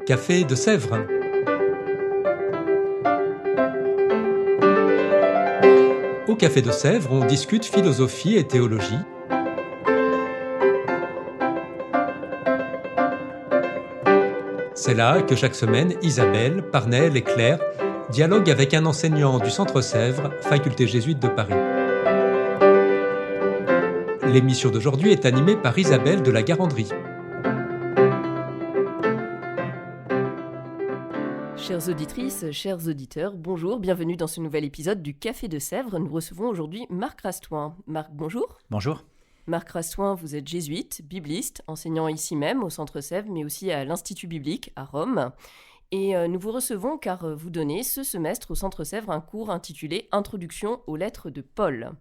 Café de Sèvres. Au Café de Sèvres, on discute philosophie et théologie. C'est là que chaque semaine, Isabelle, Parnell et Claire dialoguent avec un enseignant du Centre Sèvres, faculté jésuite de Paris. L'émission d'aujourd'hui est animée par Isabelle de la Garandrie. Chères auditrices, chers auditeurs, bonjour, bienvenue dans ce nouvel épisode du Café de Sèvres. Nous recevons aujourd'hui Marc Rastoin. Marc, bonjour. Bonjour. Marc Rastoin, vous êtes jésuite, bibliste, enseignant ici même au Centre Sèvres, mais aussi à l'Institut biblique à Rome. Et nous vous recevons car vous donnez ce semestre au Centre Sèvres un cours intitulé « Introduction aux lettres de Paul ».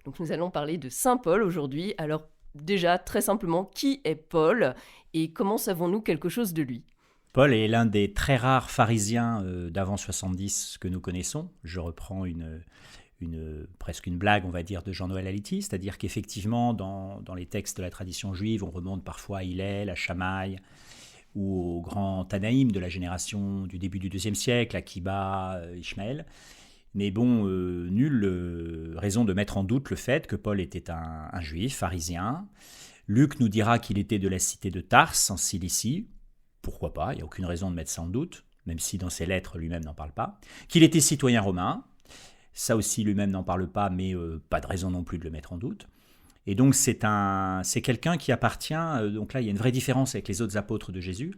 Donc nous allons parler de Saint Paul aujourd'hui. Alors déjà, très simplement, qui est Paul et comment savons-nous quelque chose de lui ? Paul est l'un des très rares pharisiens d'avant 70 que nous connaissons. Je reprends presque une blague, on va dire, de Jean-Noël Aliti, c'est-à-dire qu'effectivement, dans les textes de la tradition juive, on remonte parfois à Hillel, à Shammai, ou au grand Tanaïm de la génération du début du IIe siècle, Akiba, Ishmaël. Mais bon, nulle raison de mettre en doute le fait que Paul était un juif pharisien. Luc nous dira qu'il était de la cité de Tars, en Cilicie. Pourquoi pas, il n'y a aucune raison de mettre ça en doute, même si dans ses lettres lui-même n'en parle pas. Qu'il était citoyen romain, ça aussi lui-même n'en parle pas, mais pas de raison non plus de le mettre en doute. Et donc c'est quelqu'un qui appartient, donc là il y a une vraie différence avec les autres apôtres de Jésus,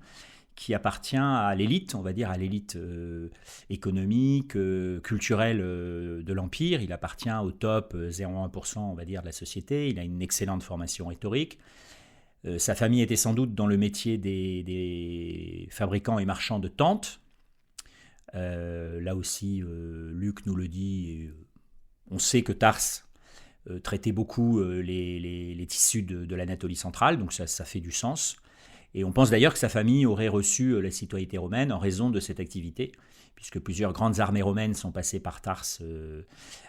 qui appartient à l'élite, on va dire à l'élite économique, culturelle de l'Empire. Il appartient au top 0,1%, on va dire, de la société. Il a une excellente formation rhétorique. Sa famille était sans doute dans le métier des fabricants et marchands de tentes. Là aussi, Luc nous le dit, on sait que Tars traitait beaucoup les tissus de l'Anatolie centrale, donc ça fait du sens. Et on pense d'ailleurs que sa famille aurait reçu la citoyenneté romaine en raison de cette activité, puisque plusieurs grandes armées romaines sont passées par Tars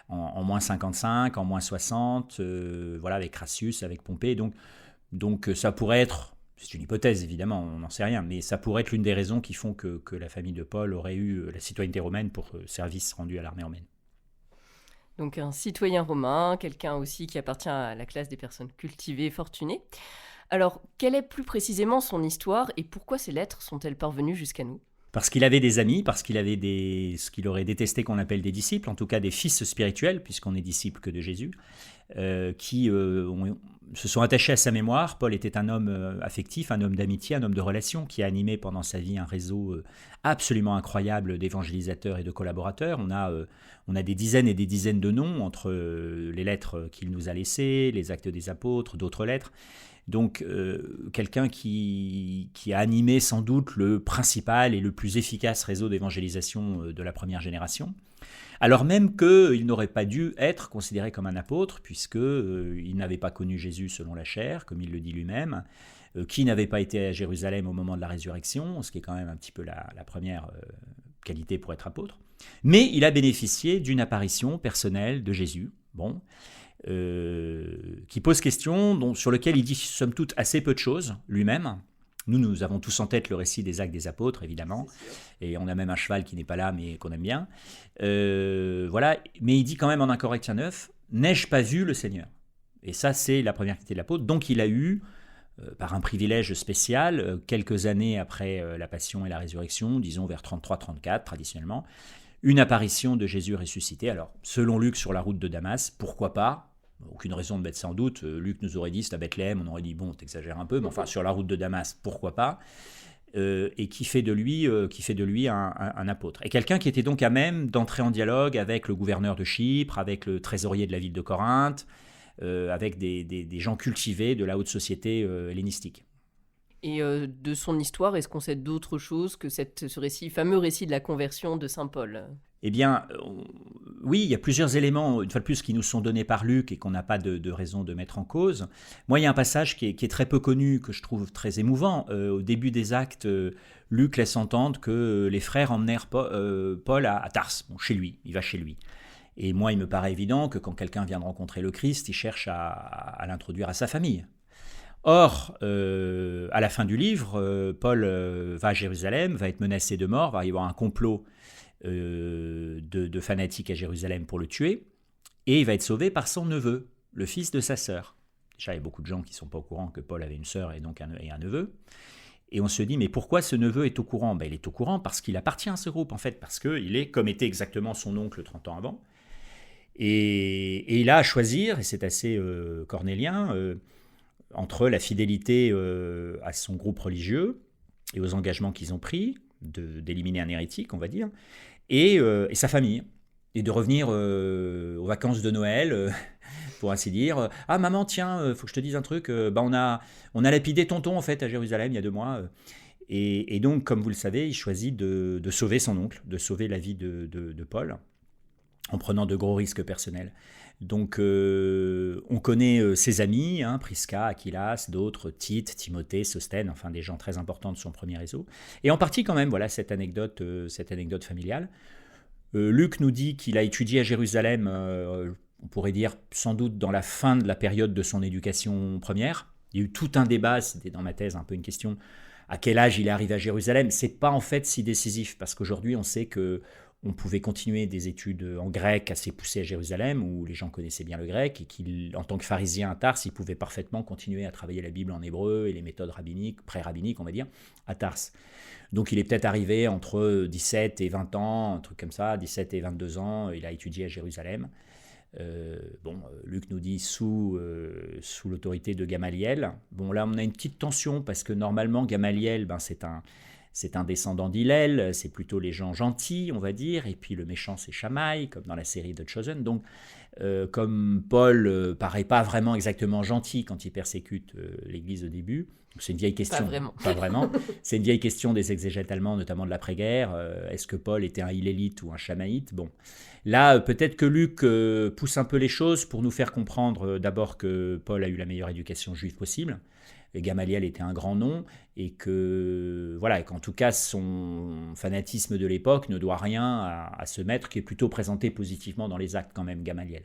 en moins 55, en moins 60, voilà, avec Crassus, avec Pompée. Donc ça pourrait être, c'est une hypothèse évidemment, on n'en sait rien, mais ça pourrait être l'une des raisons qui font que la famille de Paul aurait eu la citoyenneté romaine pour service rendu à l'armée romaine. Donc un citoyen romain, quelqu'un aussi qui appartient à la classe des personnes cultivées, fortunées. Alors, quelle est plus précisément son histoire et pourquoi ces lettres sont-elles parvenues jusqu'à nous ? Parce qu'il avait des amis, parce qu'il avait ce qu'il aurait détesté qu'on appelle des disciples, en tout cas des fils spirituels, puisqu'on est disciple que de Jésus, qui se sont attachés à sa mémoire. Paul était un homme affectif, un homme d'amitié, un homme de relation, qui a animé pendant sa vie un réseau absolument incroyable d'évangélisateurs et de collaborateurs. On a des dizaines et des dizaines de noms entre les lettres qu'il nous a laissées, les actes des apôtres, d'autres lettres. Donc, quelqu'un qui a animé sans doute le principal et le plus efficace réseau d'évangélisation de la première génération, alors même qu'il n'aurait pas dû être considéré comme un apôtre, puisqu'il n'avait pas connu Jésus selon la chair, comme il le dit lui-même, qui n'avait pas été à Jérusalem au moment de la résurrection, ce qui est quand même un petit peu la première qualité pour être apôtre. Mais il a bénéficié d'une apparition personnelle de Jésus, qui pose question, sur lequel il dit somme toute assez peu de choses lui-même. Nous avons tous en tête le récit des Actes des Apôtres, évidemment, et on a même un cheval qui n'est pas là, mais qu'on aime bien. Voilà, mais il dit quand même en 1 Corinthiens 9, « N'ai-je pas vu le Seigneur ?» Et ça, c'est la première qualité de l'apôtre. Donc il a eu, par un privilège spécial, quelques années après la Passion et la Résurrection, disons vers 33-34 traditionnellement, une apparition de Jésus ressuscité. Alors, selon Luc, sur la route de Damas, pourquoi pas ? Aucune raison de mettre ça en doute. Luc nous aurait dit c'est à Bethléem, on aurait dit bon, t'exagères un peu, mais enfin sur la route de Damas, pourquoi pas, et qui fait de lui un apôtre. Et quelqu'un qui était donc à même d'entrer en dialogue avec le gouverneur de Chypre, avec le trésorier de la ville de Corinthe, avec des gens cultivés de la haute société hellénistique. Et de son histoire, est-ce qu'on sait d'autres choses que ce fameux récit de la conversion de Saint Paul ? Eh bien, oui, il y a plusieurs éléments, une fois de plus, qui nous sont donnés par Luc et qu'on n'a pas de raison de mettre en cause. Moi, il y a un passage qui est très peu connu, que je trouve très émouvant. Au début des Actes, Luc laisse entendre que les frères emmenèrent Paul à Tars, chez lui, il va chez lui. Et moi, il me paraît évident que quand quelqu'un vient de rencontrer le Christ, il cherche à l'introduire à sa famille. Or, à la fin du livre, Paul va à Jérusalem, va être menacé de mort, va y avoir un complot de fanatiques à Jérusalem pour le tuer, et il va être sauvé par son neveu, le fils de sa sœur. Déjà, il y a beaucoup de gens qui ne sont pas au courant que Paul avait une sœur et donc un neveu. Et on se dit, mais pourquoi ce neveu est au courant ? Il est au courant parce qu'il appartient à ce groupe, en fait, parce qu'il est, comme était exactement son oncle 30 ans avant. Et il a à choisir, et c'est assez cornélien, entre la fidélité à son groupe religieux et aux engagements qu'ils ont pris, d'éliminer un hérétique, on va dire, et sa famille, et de revenir aux vacances de Noël, pour ainsi dire. Ah maman, tiens, faut que je te dise un truc, on a lapidé tonton en fait à Jérusalem il y a 2 mois. Et donc, comme vous le savez, il choisit de sauver son oncle, de sauver la vie de Paul, en prenant de gros risques personnels. Donc, on connaît ses amis, Prisca, Aquilas, d'autres, Tite, Timothée, Sosthène, enfin des gens très importants de son premier réseau. Et en partie quand même, voilà cette anecdote familiale. Luc nous dit qu'il a étudié à Jérusalem, on pourrait dire sans doute dans la fin de la période de son éducation première. Il y a eu tout un débat, c'était dans ma thèse un peu une question, à quel âge il est arrivé à Jérusalem. C'est pas en fait si décisif, parce qu'aujourd'hui on sait que on pouvait continuer des études en grec assez poussées à Jérusalem, où les gens connaissaient bien le grec, et qu'en tant que pharisien à Tars, il pouvait parfaitement continuer à travailler la Bible en hébreu et les méthodes rabbiniques, pré-rabbiniques, on va dire, à Tars. Donc il est peut-être arrivé entre 17 et 20 ans, un truc comme ça, 17 et 22 ans, il a étudié à Jérusalem. Luc nous dit sous l'autorité de Gamaliel. Bon, là, on a une petite tension, parce que normalement, Gamaliel, c'est un descendant d'Hillel, c'est plutôt les gens gentils, on va dire, et puis le méchant, c'est Shammai, comme dans la série The Chosen. Donc, comme Paul paraît pas vraiment exactement gentil quand il persécute l'Église au début, c'est une vieille question. Pas vraiment. C'est une vieille question des exégètes allemands, notamment de l'après-guerre. Est-ce que Paul était un Hillélite ou un Shamaïte ? Bon, là, peut-être que Luc pousse un peu les choses pour nous faire comprendre d'abord que Paul a eu la meilleure éducation juive possible. Et Gamaliel était un grand nom, et qu'en tout cas son fanatisme de l'époque ne doit rien à ce maître qui est plutôt présenté positivement dans les actes quand même, Gamaliel.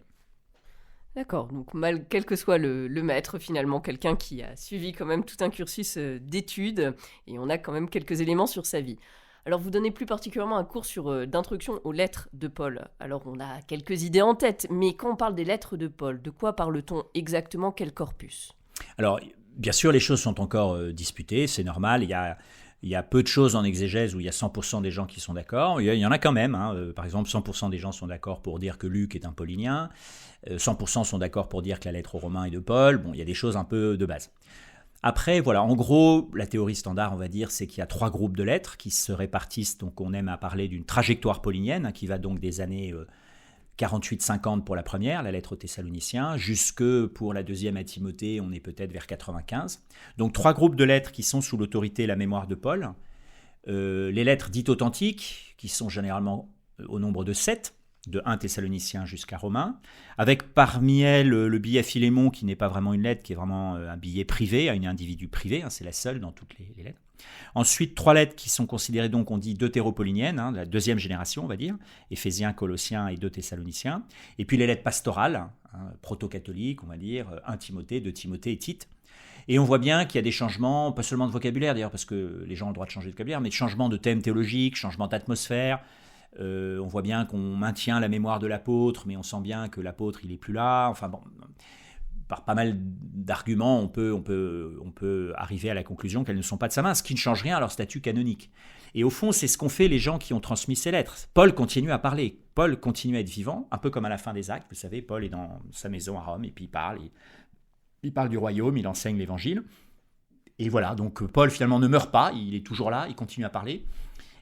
D'accord, donc quel que soit le maître, finalement, quelqu'un qui a suivi quand même tout un cursus d'études, et on a quand même quelques éléments sur sa vie. Alors vous donnez plus particulièrement un cours d'introduction aux lettres de Paul. Alors on a quelques idées en tête, mais quand on parle des lettres de Paul, de quoi parle-t-on exactement, quel corpus ? Alors, bien sûr, les choses sont encore disputées, c'est normal, il y a peu de choses en exégèse où il y a 100% des gens qui sont d'accord. Il y en a quand même. Par exemple, 100% des gens sont d'accord pour dire que Luc est un paulinien. 100% sont d'accord pour dire que la lettre aux Romains est de Paul. Bon, il y a des choses un peu de base. Après, voilà, en gros, la théorie standard, on va dire, c'est qu'il y a 3 groupes de lettres qui se répartissent. Donc, on aime à parler d'une trajectoire paulinienne qui va donc des années 48-50 pour la première, la lettre aux Thessaloniciens, jusque pour la deuxième à Timothée, on est peut-être vers 95. Donc 3 groupes de lettres qui sont sous l'autorité et la mémoire de Paul. Les lettres dites authentiques, qui sont généralement au nombre de 7, de 1 Thessaloniciens jusqu'à Romains, avec parmi elles le billet Philémon, qui n'est pas vraiment une lettre, qui est vraiment un billet privé, à un individu privé, c'est la seule dans toutes les lettres. Ensuite, 3 lettres qui sont considérées, donc, on dit deutéropauliniennes, la deuxième génération, on va dire, Éphésiens, Colossiens et 2 Thessaloniciens. Et puis les lettres pastorales, proto-catholiques, on va dire, 1 Timothée, 2 Timothée et Tite. Et on voit bien qu'il y a des changements, pas seulement de vocabulaire d'ailleurs, parce que les gens ont le droit de changer de vocabulaire, mais de changements de thèmes théologiques, changements d'atmosphère. On voit bien qu'on maintient la mémoire de l'apôtre, mais on sent bien que l'apôtre, il n'est plus là. Enfin bon, par pas mal d'arguments, on peut arriver à la conclusion qu'elles ne sont pas de sa main, ce qui ne change rien à leur statut canonique. Et au fond, c'est ce qu'ont fait les gens qui ont transmis ces lettres. Paul continue à parler, Paul continue à être vivant, un peu comme à la fin des Actes, vous savez, Paul est dans sa maison à Rome, et puis il parle du royaume, il enseigne l'évangile. Et voilà, donc Paul finalement ne meurt pas, il est toujours là, il continue à parler.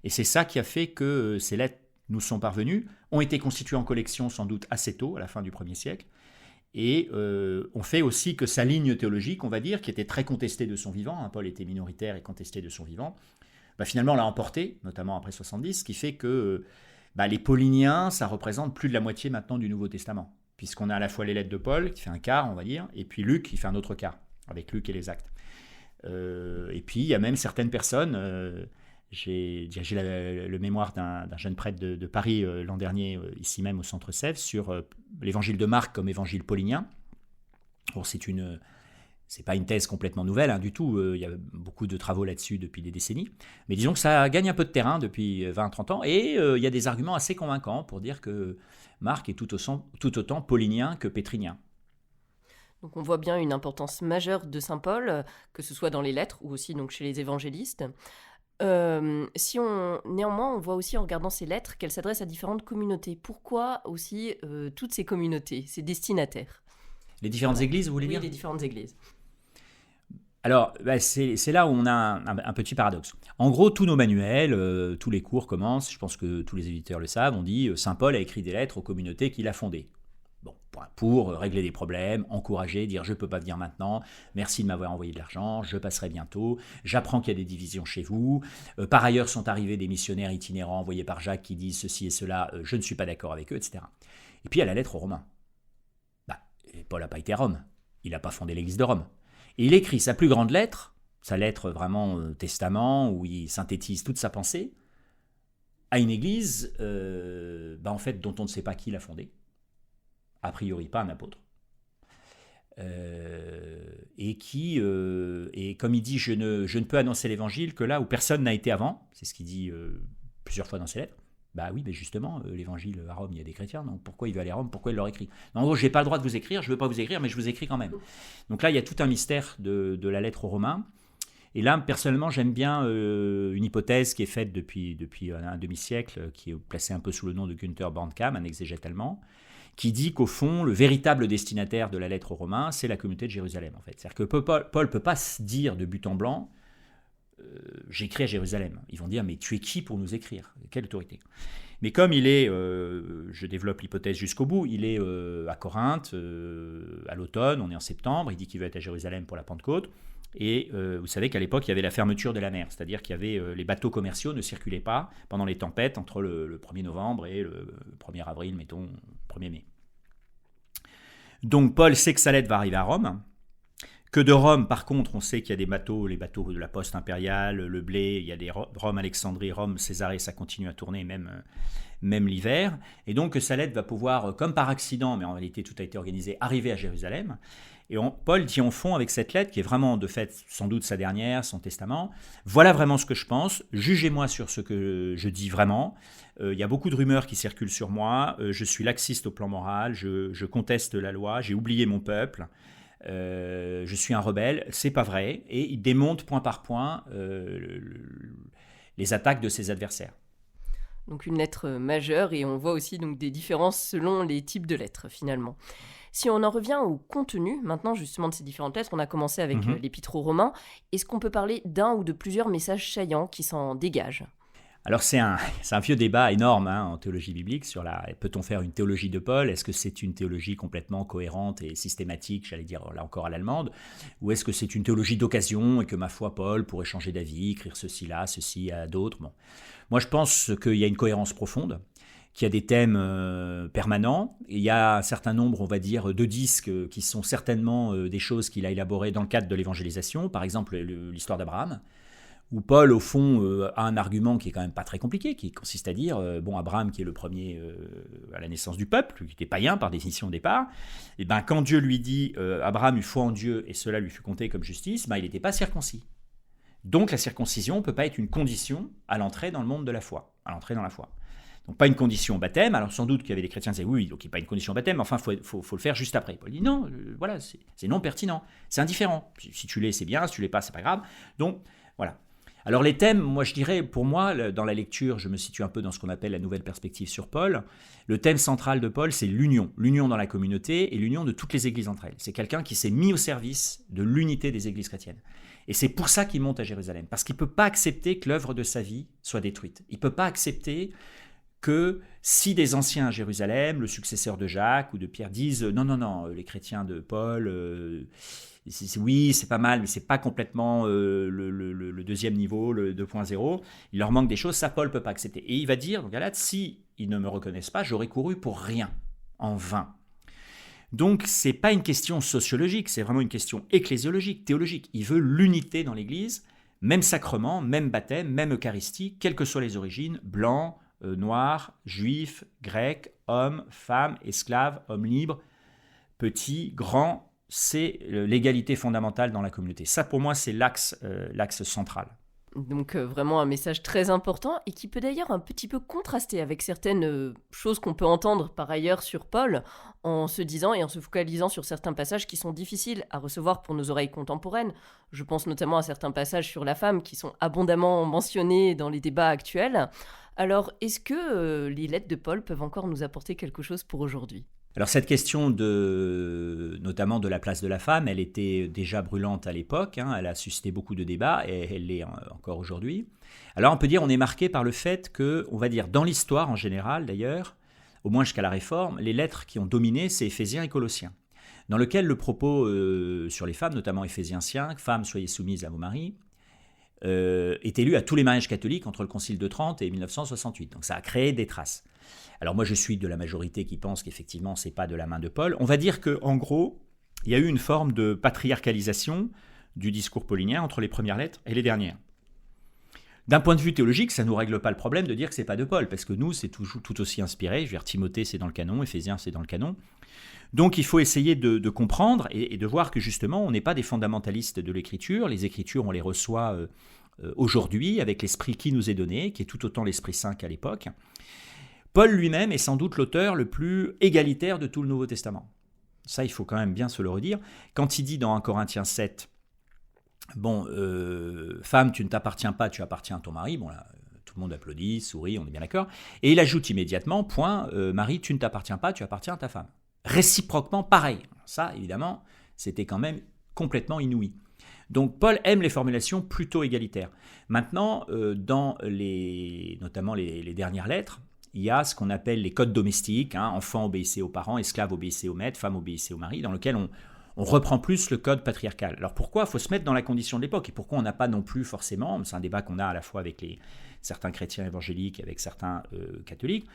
Et c'est ça qui a fait que ces lettres nous sont parvenues, ont été constituées en collection sans doute assez tôt, à la fin du 1er siècle. Et on fait aussi que sa ligne théologique, on va dire, qui était très contestée de son vivant, Paul était minoritaire et contesté de son vivant, finalement l'a emporté, notamment après 70, ce qui fait que les pauliniens, ça représente plus de la moitié maintenant du Nouveau Testament, puisqu'on a à la fois les lettres de Paul, qui fait un quart, on va dire, et puis Luc, qui fait un autre quart, avec Luc et les Actes. Et puis il y a même certaines personnes... J'ai dirigé le mémoire d'un jeune prêtre de Paris l'an dernier, ici même au Centre Sèvres, sur l'évangile de Marc comme évangile paulinien. Bon, c'est une C'est pas une thèse complètement nouvelle du tout, il y a beaucoup de travaux là-dessus depuis des décennies, mais disons que ça gagne un peu de terrain depuis 20-30 ans, et il y a des arguments assez convaincants pour dire que Marc est tout autant paulinien que pétrinien. Donc on voit bien une importance majeure de saint Paul, que ce soit dans les lettres ou aussi donc, chez les évangélistes. Néanmoins, on voit aussi en regardant ces lettres qu'elles s'adressent à différentes communautés. Pourquoi aussi toutes ces communautés, ces destinataires? Les différentes églises, vous voulez dire ? Oui, les différentes églises. Alors, c'est là où on a un petit paradoxe. En gros, tous nos manuels, tous les cours commencent, je pense que tous les éditeurs le savent, on dit « Saint Paul a écrit des lettres aux communautés qu'il a fondées ». Bon, pour régler des problèmes, encourager, dire « je ne peux pas venir maintenant, merci de m'avoir envoyé de l'argent, je passerai bientôt, j'apprends qu'il y a des divisions chez vous. Par ailleurs, sont arrivés des missionnaires itinérants envoyés par Jacques qui disent ceci et cela, je ne suis pas d'accord avec eux, etc. » Et puis il y a la lettre aux Romains. Paul n'a pas été à Rome, il n'a pas fondé l'église de Rome. Et il écrit sa plus grande lettre, sa lettre vraiment testament, où il synthétise toute sa pensée, à une église en fait, dont on ne sait pas qui l'a fondée. A priori pas un apôtre. Et comme il dit, je ne peux annoncer l'évangile que là où personne n'a été avant, c'est ce qu'il dit plusieurs fois dans ses lettres. Bah oui, mais justement, l'évangile à Rome, il y a des chrétiens, donc pourquoi il veut aller à Rome, pourquoi il leur écrit? En gros, je n'ai pas le droit de vous écrire, je ne veux pas vous écrire, mais je vous écris quand même. Donc là, il y a tout un mystère de la lettre aux Romains. Et là, personnellement, j'aime bien une hypothèse qui est faite depuis un demi-siècle, qui est placée un peu sous le nom de Günther Bornkamm, un exégète allemand, qui dit qu'au fond, le véritable destinataire de la lettre aux Romains, c'est la communauté de Jérusalem, en fait. C'est-à-dire que Paul ne peut pas se dire de but en blanc, j'écris à Jérusalem. Ils vont dire, mais tu es qui pour nous écrire? Quelle autorité? Mais comme il est, je développe l'hypothèse jusqu'au bout, il est à Corinthe, à l'automne, on est en septembre, il dit qu'il va être à Jérusalem pour la Pentecôte, et vous savez qu'à l'époque, il y avait la fermeture de la mer, c'est-à-dire qu'il y avait les bateaux commerciaux ne circulaient pas pendant les tempêtes entre le 1er novembre et le 1er avril, mettons, 1er mai. Donc Paul sait que sa lettre va arriver à Rome, que de Rome, par contre, on sait qu'il y a des bateaux, les bateaux de la poste impériale, le blé, il y a des Rome-Alexandrie, Rome-Césarée, ça continue à tourner même l'hiver. Et donc que sa lettre va pouvoir, comme par accident, mais en réalité tout a été organisé, arriver à Jérusalem. Et Paul dit en fond avec cette lettre, qui est vraiment de fait sans doute sa dernière, son testament, voilà vraiment ce que je pense, jugez-moi sur ce que je dis vraiment. Il y a beaucoup de rumeurs qui circulent sur moi, je suis laxiste au plan moral, je conteste la loi, j'ai oublié mon peuple. Je suis un rebelle, c'est pas vrai, et il démonte point par point les attaques de ses adversaires. Donc une lettre majeure, et on voit aussi donc des différences selon les types de lettres finalement. Si on en revient au contenu, maintenant justement de ces différentes lettres, on a commencé avec l'épître aux Romains, est-ce qu'on peut parler d'un ou de plusieurs messages saillants qui s'en dégagent ? Alors c'est un vieux débat énorme en théologie biblique sur peut-on faire une théologie de Paul? Est-ce que c'est une théologie complètement cohérente et systématique, j'allais dire là encore à l'allemande, ou est-ce que c'est une théologie d'occasion et que ma foi Paul pourrait changer d'avis, écrire ceci là, ceci à d'autres? Bon. Moi je pense qu'il y a une cohérence profonde, qu'il y a des thèmes permanents, et il y a un certain nombre, on va dire, de disques qui sont certainement des choses qu'il a élaborées dans le cadre de l'évangélisation, par exemple l'histoire d'Abraham, où Paul, au fond, a un argument qui est quand même pas très compliqué, qui consiste à dire, Abraham, qui est le premier à la naissance du peuple, qui était païen par définition au départ, et quand Dieu lui dit, Abraham eut foi en Dieu, et cela lui fut compté comme justice, il n'était pas circoncis. Donc la circoncision ne peut pas être une condition à l'entrée dans le monde de la foi, à l'entrée dans la foi. Donc pas une condition au baptême, alors sans doute qu'il y avait des chrétiens qui disaient, oui, donc il n'y a pas une condition au baptême, mais enfin, il faut le faire juste après. Paul dit, non, voilà, c'est non pertinent, c'est indifférent. Si tu l'es, c'est bien, si tu l'es pas, c'est pas grave. Donc, voilà. Alors les thèmes, moi je dirais, pour moi, dans la lecture, je me situe un peu dans ce qu'on appelle la nouvelle perspective sur Paul. Le thème central de Paul, c'est l'union dans la communauté et l'union de toutes les églises entre elles. C'est quelqu'un qui s'est mis au service de l'unité des églises chrétiennes. Et c'est pour ça qu'il monte à Jérusalem, parce qu'il ne peut pas accepter que l'œuvre de sa vie soit détruite. Il ne peut pas accepter que si des anciens à Jérusalem, le successeur de Jacques ou de Pierre, disent non, les chrétiens de Paul, oui, c'est pas mal, mais c'est pas complètement le deuxième niveau, le 2.0. Il leur manque des choses, ça Paul ne peut pas accepter. Et il va dire, donc Galates, si ils ne me reconnaissent pas, j'aurais couru pour rien, en vain. Donc c'est pas une question sociologique, c'est vraiment une question ecclésiologique, théologique. Il veut l'unité dans l'Église, même sacrement, même baptême, même Eucharistie, quelles que soient les origines, blanc, noir, juif, grec, homme, femme, esclave, homme libre, petit, grand, c'est l'égalité fondamentale dans la communauté. Ça, pour moi, c'est l'axe central. Donc vraiment un message très important et qui peut d'ailleurs un petit peu contraster avec certaines choses qu'on peut entendre par ailleurs sur Paul en se disant et en se focalisant sur certains passages qui sont difficiles à recevoir pour nos oreilles contemporaines. Je pense notamment à certains passages sur la femme qui sont abondamment mentionnés dans les débats actuels. Alors est-ce que les lettres de Paul peuvent encore nous apporter quelque chose pour aujourd'hui ? Alors cette question notamment de la place de la femme, elle était déjà brûlante à l'époque, elle a suscité beaucoup de débats et elle l'est encore aujourd'hui. Alors on peut dire on est marqué par le fait que, on va dire dans l'histoire en général d'ailleurs, au moins jusqu'à la Réforme, les lettres qui ont dominé c'est Éphésiens et Colossiens, dans lequel le propos sur les femmes, notamment Éphésiens 5, femmes soyez soumises à vos maris, est élu à tous les mariages catholiques entre le Concile de Trente et 1968. Donc ça a créé des traces. Alors moi je suis de la majorité qui pense qu'effectivement c'est pas de la main de Paul. On va dire qu'en gros, il y a eu une forme de patriarcalisation du discours paulinien entre les premières lettres et les dernières. D'un point de vue théologique, ça ne nous règle pas le problème de dire que c'est pas de Paul, parce que nous c'est tout aussi inspiré. Je veux dire, Timothée c'est dans le canon, Éphésiens c'est dans le canon. Donc il faut essayer de comprendre et de voir que justement on n'est pas des fondamentalistes de l'écriture. Les écritures on les reçoit aujourd'hui avec l'esprit qui nous est donné, qui est tout autant l'Esprit Saint qu'à l'époque. Paul lui-même est sans doute l'auteur le plus égalitaire de tout le Nouveau Testament. Ça, il faut quand même bien se le redire. Quand il dit dans 1 Corinthiens 7, femme, tu ne t'appartiens pas, tu appartiens à ton mari, bon là, tout le monde applaudit, sourit, on est bien d'accord. Et il ajoute immédiatement, Marie, tu ne t'appartiens pas, tu appartiens à ta femme. Réciproquement, pareil. Ça, évidemment, c'était quand même complètement inouï. Donc Paul aime les formulations plutôt égalitaires. Maintenant, notamment les dernières lettres, il y a ce qu'on appelle les codes domestiques, enfants obéissez aux parents, esclaves obéissez aux maîtres, femmes obéissez au mari, dans lequel on reprend plus le code patriarcal. Alors pourquoi ? Il faut se mettre dans la condition de l'époque, et pourquoi on n'a pas non plus forcément, c'est un débat qu'on a à la fois avec certains chrétiens évangéliques et avec certains catholiques,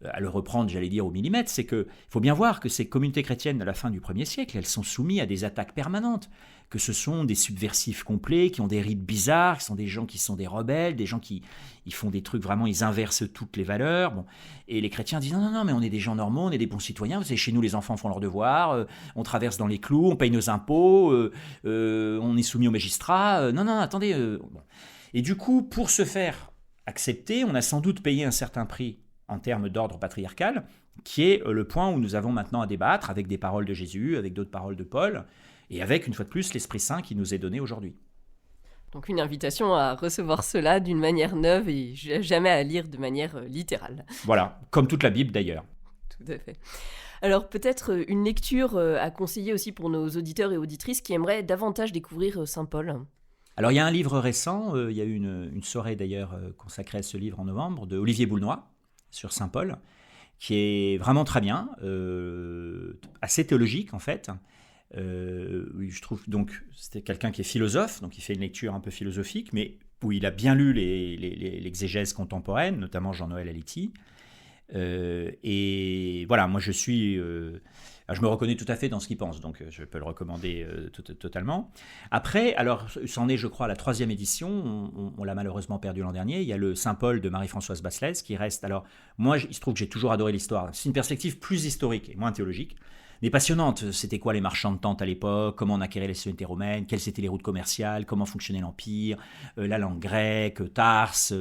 à le reprendre, j'allais dire, au millimètre, c'est qu'il faut bien voir que ces communautés chrétiennes de la fin du 1er siècle, elles sont soumises à des attaques permanentes, que ce sont des subversifs complets, qui ont des rites bizarres, qui sont des gens qui sont des rebelles, des gens qui ils font des trucs vraiment, ils inversent toutes les valeurs. Bon. Et les chrétiens disent non, mais on est des gens normaux, on est des bons citoyens, vous savez, chez nous les enfants font leurs devoirs, on traverse dans les clous, on paye nos impôts, on est soumis aux magistrats, non, attendez. Bon. Et du coup, pour se faire accepter, on a sans doute payé un certain prix en termes d'ordre patriarcal, qui est le point où nous avons maintenant à débattre avec des paroles de Jésus, avec d'autres paroles de Paul, et avec, une fois de plus, l'Esprit Saint qui nous est donné aujourd'hui. Donc une invitation à recevoir cela d'une manière neuve et jamais à lire de manière littérale. Voilà, comme toute la Bible d'ailleurs. Tout à fait. Alors peut-être une lecture à conseiller aussi pour nos auditeurs et auditrices qui aimeraient davantage découvrir Saint Paul. Alors il y a un livre récent, il y a eu une soirée d'ailleurs consacrée à ce livre en novembre, de Olivier Boulnois, sur Saint Paul, qui est vraiment très bien, assez théologique en fait. Oui, je trouve donc c'était quelqu'un qui est philosophe, donc il fait une lecture un peu philosophique, mais où il a bien lu l'exégèse contemporaine, notamment Jean-Noël Aletti. Et voilà, moi je me reconnais tout à fait dans ce qu'il pense, donc je peux le recommander totalement. Après, alors c'en est je crois la 3e édition, on l'a malheureusement perdu l'an dernier, il y a le Saint-Paul de Marie-Françoise Basselès qui reste, alors moi il se trouve que j'ai toujours adoré l'histoire, c'est une perspective plus historique et moins théologique, mais passionnante. C'était quoi les marchands de tentes à l'époque, comment on acquérait les sociétés romaines, quelles étaient les routes commerciales, comment fonctionnait l'Empire, la langue grecque, Tarse,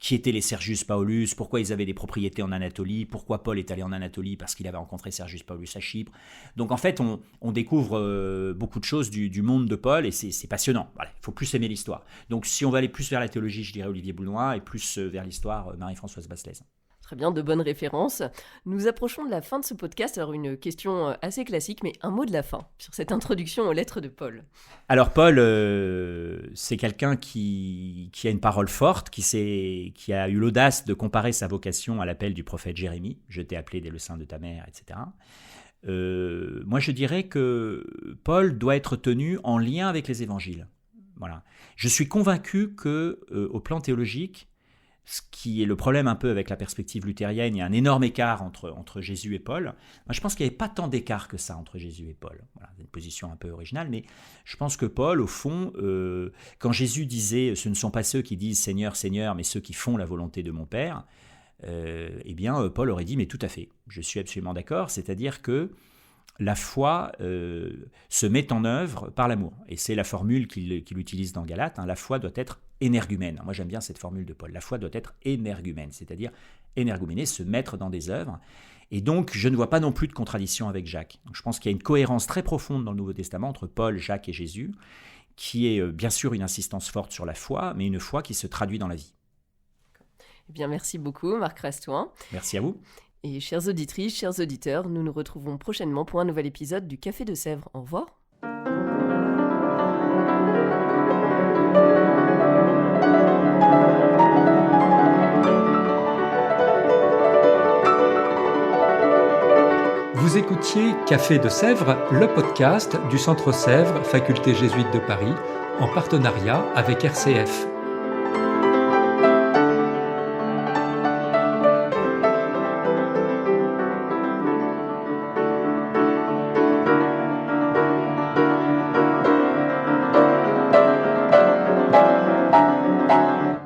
qui étaient les Sergius Paulus, pourquoi ils avaient des propriétés en Anatolie, pourquoi Paul est allé en Anatolie, parce qu'il avait rencontré Sergius Paulus à Chypre. Donc en fait, on découvre beaucoup de choses du monde de Paul et c'est passionnant. Voilà, il faut plus aimer l'histoire. Donc si on va aller plus vers la théologie, je dirais Olivier Boulnois, et plus vers l'histoire, Marie-Françoise Basselès. Très bien, de bonnes références. Nous approchons de la fin de ce podcast. Alors une question assez classique, mais un mot de la fin sur cette introduction aux lettres de Paul. Alors Paul, c'est quelqu'un qui a une parole forte, qui a eu l'audace de comparer sa vocation à l'appel du prophète Jérémie. Je t'ai appelé dès le sein de ta mère, etc. Moi je dirais que Paul doit être tenu en lien avec les évangiles. Voilà. Je suis convaincu qu'au plan théologique, ce qui est le problème un peu avec la perspective luthérienne, il y a un énorme écart entre Jésus et Paul. Moi, je pense qu'il n'y avait pas tant d'écart que ça entre Jésus et Paul. Voilà, c'est une position un peu originale, mais je pense que Paul, au fond, quand Jésus disait « ce ne sont pas ceux qui disent Seigneur, Seigneur, mais ceux qui font la volonté de mon Père », eh bien, Paul aurait dit « mais tout à fait, je suis absolument d'accord », c'est-à-dire que la foi se met en œuvre par l'amour. Et c'est la formule qu'il utilise dans Galates, la foi doit être énergumène. Moi, j'aime bien cette formule de Paul. La foi doit être énergumène, c'est-à-dire énergumène, se mettre dans des œuvres. Et donc, je ne vois pas non plus de contradiction avec Jacques. Donc, je pense qu'il y a une cohérence très profonde dans le Nouveau Testament entre Paul, Jacques et Jésus, qui est bien sûr une insistance forte sur la foi, mais une foi qui se traduit dans la vie. Eh bien, merci beaucoup, Marc Rastouin. Merci à vous. Et chères auditrices, chers auditeurs, nous nous retrouvons prochainement pour un nouvel épisode du Café de Sèvres. Au revoir. Vous écoutiez Café de Sèvres, le podcast du Centre Sèvres, Faculté jésuite de Paris, en partenariat avec RCF.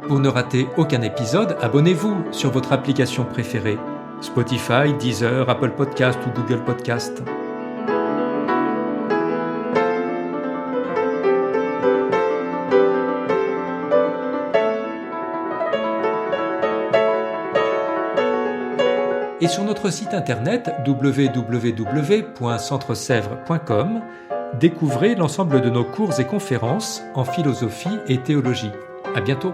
Pour ne rater aucun épisode, abonnez-vous sur votre application préférée. Spotify, Deezer, Apple Podcast ou Google Podcast. Et sur notre site internet www.centresèvres.com, découvrez l'ensemble de nos cours et conférences en philosophie et théologie. À bientôt.